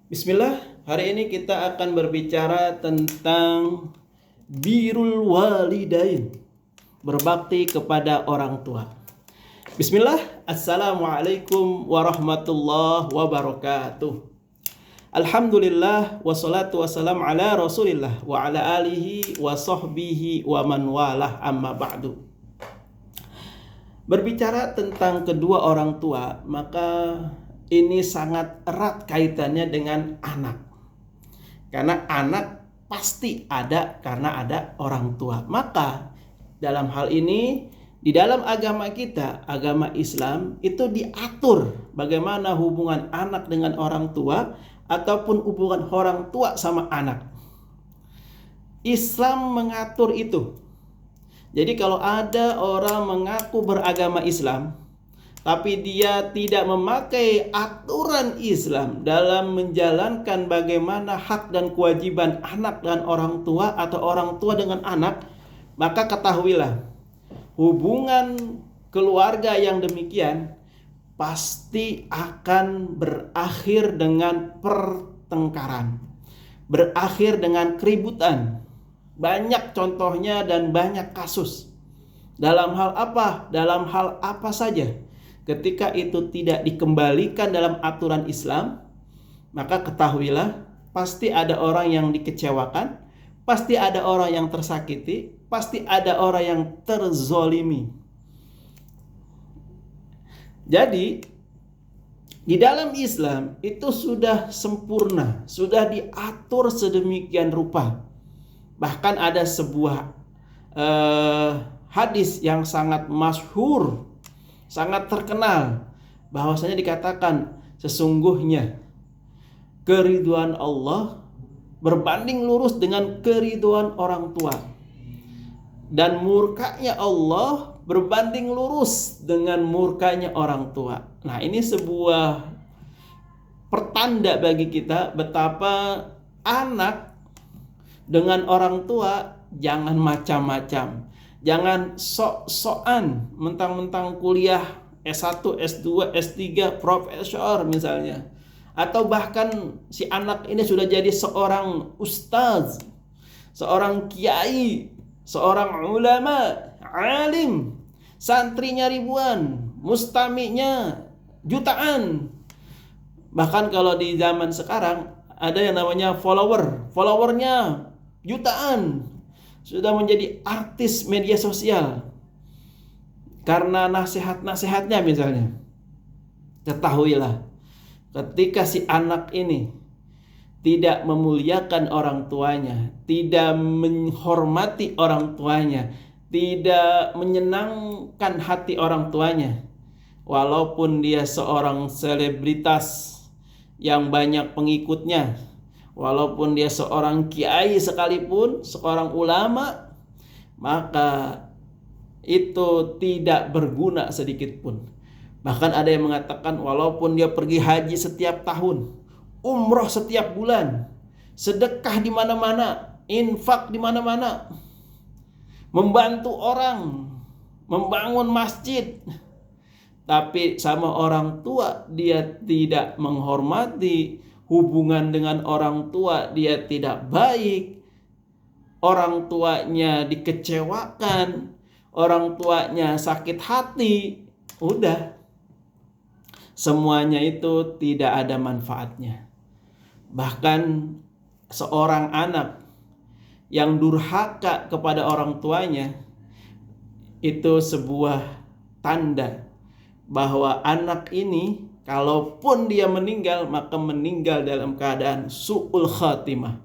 Bismillah, hari ini kita akan berbicara tentang birrul walidain, berbakti kepada orang tua. Bismillah, Assalamualaikum warahmatullahi wabarakatuh. Alhamdulillah, wassalatu wassalam ala rasulillah wa ala alihi wa sahbihi wa man walah, amma ba'du. Berbicara tentang kedua orang tua, maka ini sangat erat kaitannya dengan anak. Karena anak pasti ada karena ada orang tua. Maka dalam hal ini, di dalam agama kita, agama Islam, itu diatur bagaimana hubungan anak dengan orang tua ataupun hubungan orang tua sama anak. Islam mengatur itu. Jadi kalau ada orang mengaku beragama Islam, tapi dia tidak memakai aturan Islam dalam menjalankan bagaimana hak dan kewajiban anak dan orang tua atau orang tua dengan anak, maka ketahuilah, hubungan keluarga yang demikian pasti akan berakhir dengan pertengkaran, berakhir dengan keributan. Banyak contohnya dan banyak kasus. Dalam hal apa? Dalam hal apa saja. Ketika itu tidak dikembalikan dalam aturan Islam, maka ketahuilah pasti ada orang yang dikecewakan, pasti ada orang yang tersakiti, pasti ada orang yang terzolimi. Jadi di dalam Islam itu sudah sempurna, sudah diatur sedemikian rupa. Bahkan ada sebuah hadis yang sangat masyhur, sangat terkenal, bahwasanya dikatakan sesungguhnya keridhaan Allah berbanding lurus dengan keridhaan orang tua, dan murkanya Allah berbanding lurus dengan murkanya orang tua. Nah, ini sebuah pertanda bagi kita betapa anak dengan orang tua jangan macam-macam. Jangan sok-sokan mentang-mentang kuliah S1, S2, S3, profesor misalnya. Atau bahkan si anak ini sudah jadi seorang ustaz, seorang kiai, seorang ulama, alim, santrinya ribuan, mustaminya jutaan. Bahkan kalau di zaman sekarang ada yang namanya followernya jutaan, sudah menjadi artis media sosial karena nasihat-nasihatnya misalnya. Ketahuilah, ketika si anak ini tidak memuliakan orang tuanya, tidak menghormati orang tuanya, tidak menyenangkan hati orang tuanya, walaupun dia seorang selebritas yang banyak pengikutnya, walaupun dia seorang kiai sekalipun, seorang ulama, maka itu tidak berguna sedikit pun. Bahkan ada yang mengatakan walaupun dia pergi haji setiap tahun, umroh setiap bulan, sedekah di mana-mana, infak di mana-mana, membantu orang, membangun masjid, tapi sama orang tua dia tidak menghormati, hubungan dengan orang tua dia tidak baik, orang tuanya dikecewakan, orang tuanya sakit hati, udah, semuanya itu tidak ada manfaatnya. Bahkan seorang anak yang durhaka kepada orang tuanya, itu sebuah tanda bahwa anak ini kalaupun dia meninggal, maka meninggal dalam keadaan su'ul khatimah,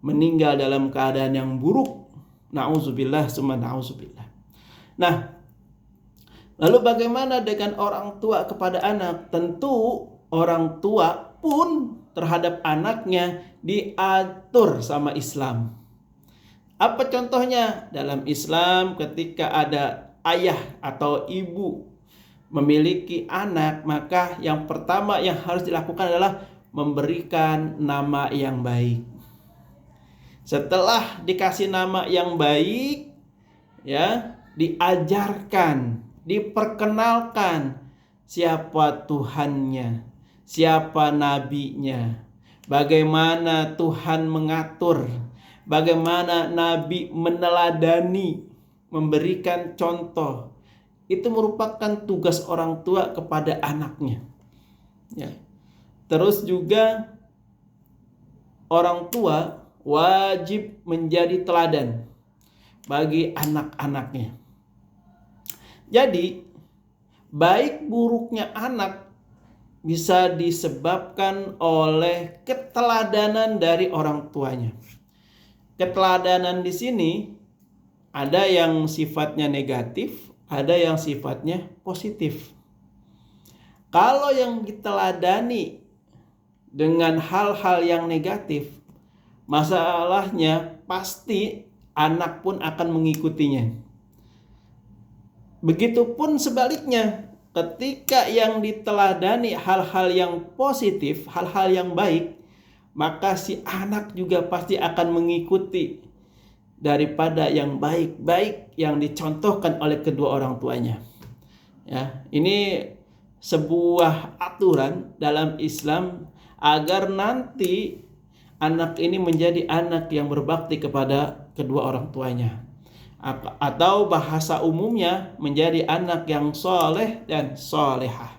meninggal dalam keadaan yang buruk. Na'udzubillah summa na'udzubillah. Nah, lalu bagaimana dengan orang tua kepada anak? Tentu orang tua pun terhadap anaknya diatur sama Islam. Apa contohnya? Dalam Islam ketika ada ayah atau ibu memiliki anak, maka yang pertama yang harus dilakukan adalah memberikan nama yang baik. Setelah dikasih nama yang baik, ya, diajarkan, diperkenalkan siapa Tuhannya, siapa nabinya, bagaimana Tuhan mengatur, bagaimana Nabi meneladani, memberikan contoh. Itu merupakan tugas orang tua kepada anaknya. Ya. Terus juga orang tua wajib menjadi teladan bagi anak-anaknya. Jadi, baik buruknya anak bisa disebabkan oleh keteladanan dari orang tuanya. Keteladanan di sini ada yang sifatnya negatif, ada yang sifatnya positif. Kalau yang diteladani dengan hal-hal yang negatif, masalahnya pasti anak pun akan mengikutinya. Begitupun sebaliknya, ketika yang diteladani hal-hal yang positif, hal-hal yang baik, maka si anak juga pasti akan mengikuti daripada yang baik-baik yang dicontohkan oleh kedua orang tuanya. Ya, ini sebuah aturan dalam Islam agar nanti anak ini menjadi anak yang berbakti kepada kedua orang tuanya, atau bahasa umumnya menjadi anak yang soleh dan solehah.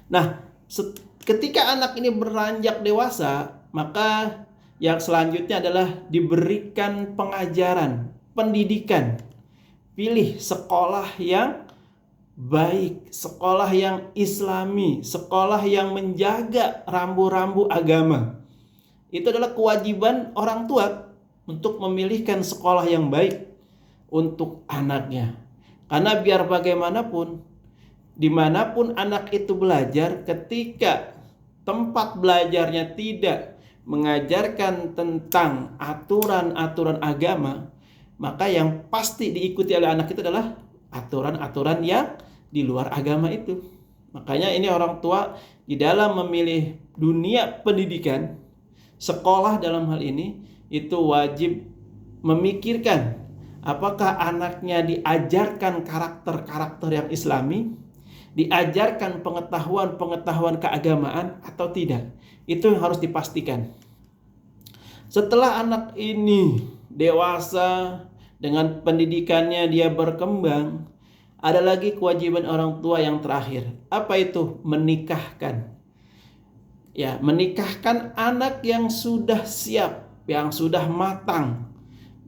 Nah, ketika anak ini beranjak dewasa, maka yang selanjutnya adalah diberikan pengajaran, pendidikan. Pilih sekolah yang baik, sekolah yang islami, sekolah yang menjaga rambu-rambu agama. Itu adalah kewajiban orang tua untuk memilihkan sekolah yang baik untuk anaknya. Karena biar bagaimanapun, dimanapun anak itu belajar, ketika tempat belajarnya tidak mengajarkan tentang aturan-aturan agama, maka yang pasti diikuti oleh anak itu adalah aturan-aturan yang di luar agama itu. Makanya ini orang tua di dalam memilih dunia pendidikan, sekolah dalam hal ini, itu wajib memikirkan apakah anaknya diajarkan karakter-karakter yang islami, diajarkan pengetahuan-pengetahuan keagamaan atau tidak. Itu yang harus dipastikan. Setelah anak ini dewasa, dengan pendidikannya dia berkembang, ada lagi kewajiban orang tua yang terakhir. Apa itu? Menikahkan. Ya, menikahkan anak yang sudah siap, yang sudah matang,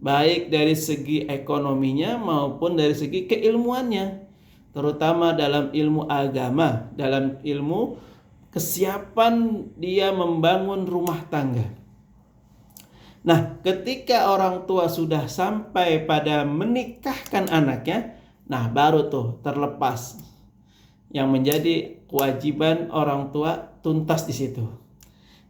baik dari segi ekonominya maupun dari segi keilmuannya, terutama dalam ilmu agama, dalam ilmu kesiapan dia membangun rumah tangga. Nah, ketika orang tua sudah sampai pada menikahkan anaknya, nah baru tuh terlepas yang menjadi kewajiban orang tua tuntas di situ.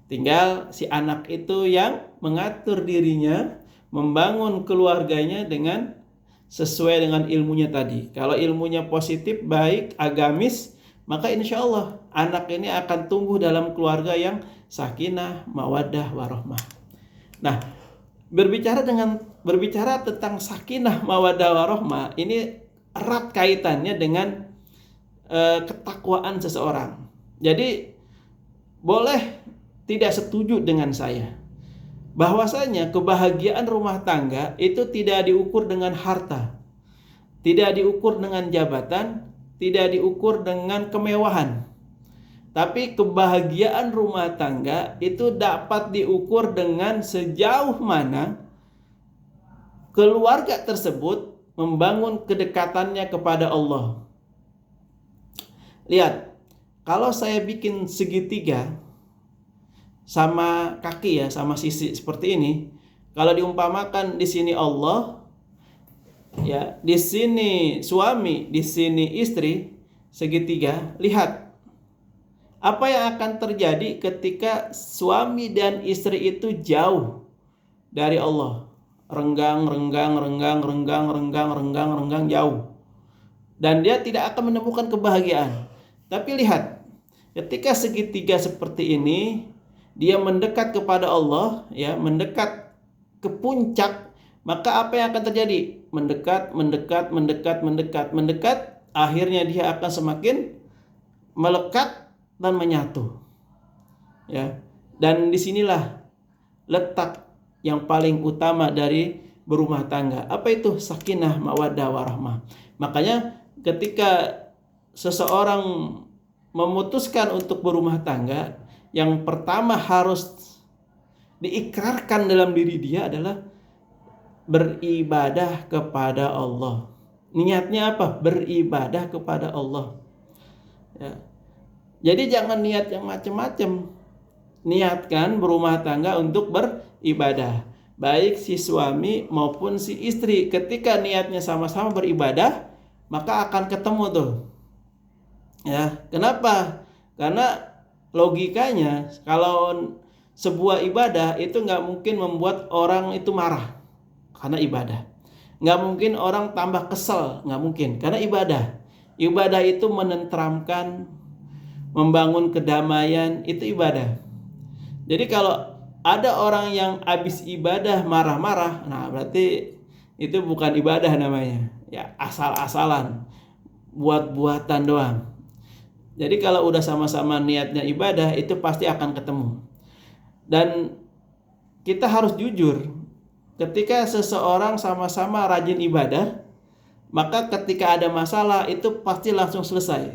Tinggal si anak itu yang mengatur dirinya, membangun keluarganya dengan sesuai dengan ilmunya tadi. Kalau ilmunya positif, baik, agamis, maka insya Allah anak ini akan tumbuh dalam keluarga yang sakinah, mawaddah, warahmah. Nah, berbicara tentang sakinah, mawaddah, warahmah, ini erat kaitannya dengan ketakwaan seseorang. Jadi boleh tidak setuju dengan saya bahwasanya kebahagiaan rumah tangga itu tidak diukur dengan harta, tidak diukur dengan jabatan, tidak diukur dengan kemewahan. Tapi kebahagiaan rumah tangga itu dapat diukur dengan sejauh mana keluarga tersebut membangun kedekatannya kepada Allah. Lihat, kalau saya bikin segitiga sama kaki ya, sama sisi seperti ini, kalau diumpamakan di sini Allah, ya, di sini suami, di sini istri, segitiga, lihat apa yang akan terjadi ketika suami dan istri itu jauh dari Allah. Renggang jauh. Dan dia tidak akan menemukan kebahagiaan. Tapi lihat, ketika segitiga seperti ini, dia mendekat kepada Allah, ya, mendekat ke puncak, maka apa yang akan terjadi? Mendekat, akhirnya dia akan semakin melekat dan menyatu. Ya. Dan disinilah letak yang paling utama dari berumah tangga. Apa itu? Sakinah, mawaddah, warahmah. Makanya ketika seseorang memutuskan untuk berumah tangga, yang pertama harus diikrarkan dalam diri dia adalah beribadah kepada Allah. Niatnya apa? Beribadah kepada Allah. Ya. Jadi jangan niat yang macam-macam. Niatkan berumah tangga untuk beribadah. Baik si suami maupun si istri. Ketika niatnya sama-sama beribadah, maka akan ketemu tuh. Ya, kenapa? Karena logikanya kalau sebuah ibadah itu nggak mungkin membuat orang itu marah karena ibadah. Nggak mungkin orang tambah kesel, nggak mungkin karena ibadah. Ibadah itu menenteramkan, membangun kedamaian, itu ibadah. Jadi kalau ada orang yang habis ibadah marah-marah, nah berarti itu bukan ibadah namanya. Ya, asal-asalan, buat-buatan doang. Jadi kalau udah sama-sama niatnya ibadah, itu pasti akan ketemu. Dan kita harus jujur, ketika seseorang sama-sama rajin ibadah, maka ketika ada masalah itu pasti langsung selesai.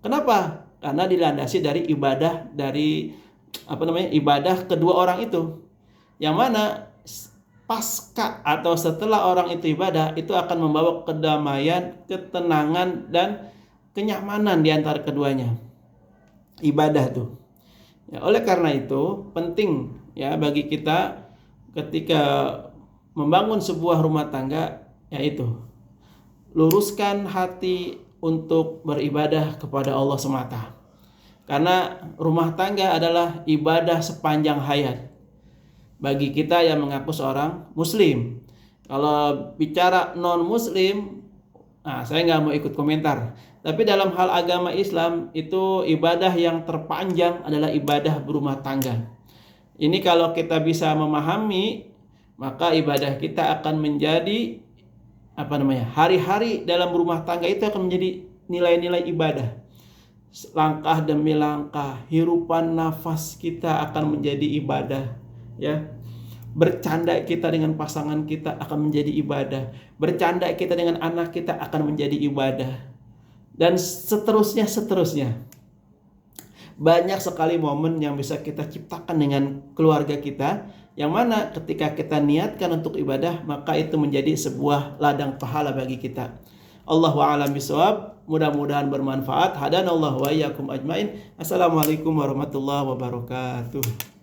Kenapa? Karena dilandasi dari ibadah ibadah kedua orang itu. Yang mana pasca atau setelah orang itu ibadah, itu akan membawa kedamaian, ketenangan, dan kenyamanan di antara keduanya. Ibadah tuh. Ya, oleh karena itu penting ya bagi kita ketika membangun sebuah rumah tangga, yaitu luruskan hati untuk beribadah kepada Allah semata. Karena rumah tangga adalah ibadah sepanjang hayat bagi kita yang mengaku seorang muslim. Kalau bicara non muslim, saya nggak mau ikut komentar. Tapi dalam hal agama Islam itu ibadah yang terpanjang adalah ibadah berumah tangga. Ini kalau kita bisa memahami, maka ibadah kita akan menjadi hari-hari dalam rumah tangga itu akan menjadi nilai-nilai ibadah. Langkah demi langkah, hirupan nafas kita akan menjadi ibadah, ya. Bercanda kita dengan pasangan kita akan menjadi ibadah. Bercanda kita dengan anak kita akan menjadi ibadah. Dan seterusnya. Banyak sekali momen yang bisa kita ciptakan dengan keluarga kita, yang mana ketika kita niatkan untuk ibadah, maka itu menjadi sebuah ladang pahala bagi kita. Allahu a'lam bishawab. Mudah-mudahan bermanfaat. Hadanallahu wa iyyakum ajmain. Assalamualaikum warahmatullahi wabarakatuh.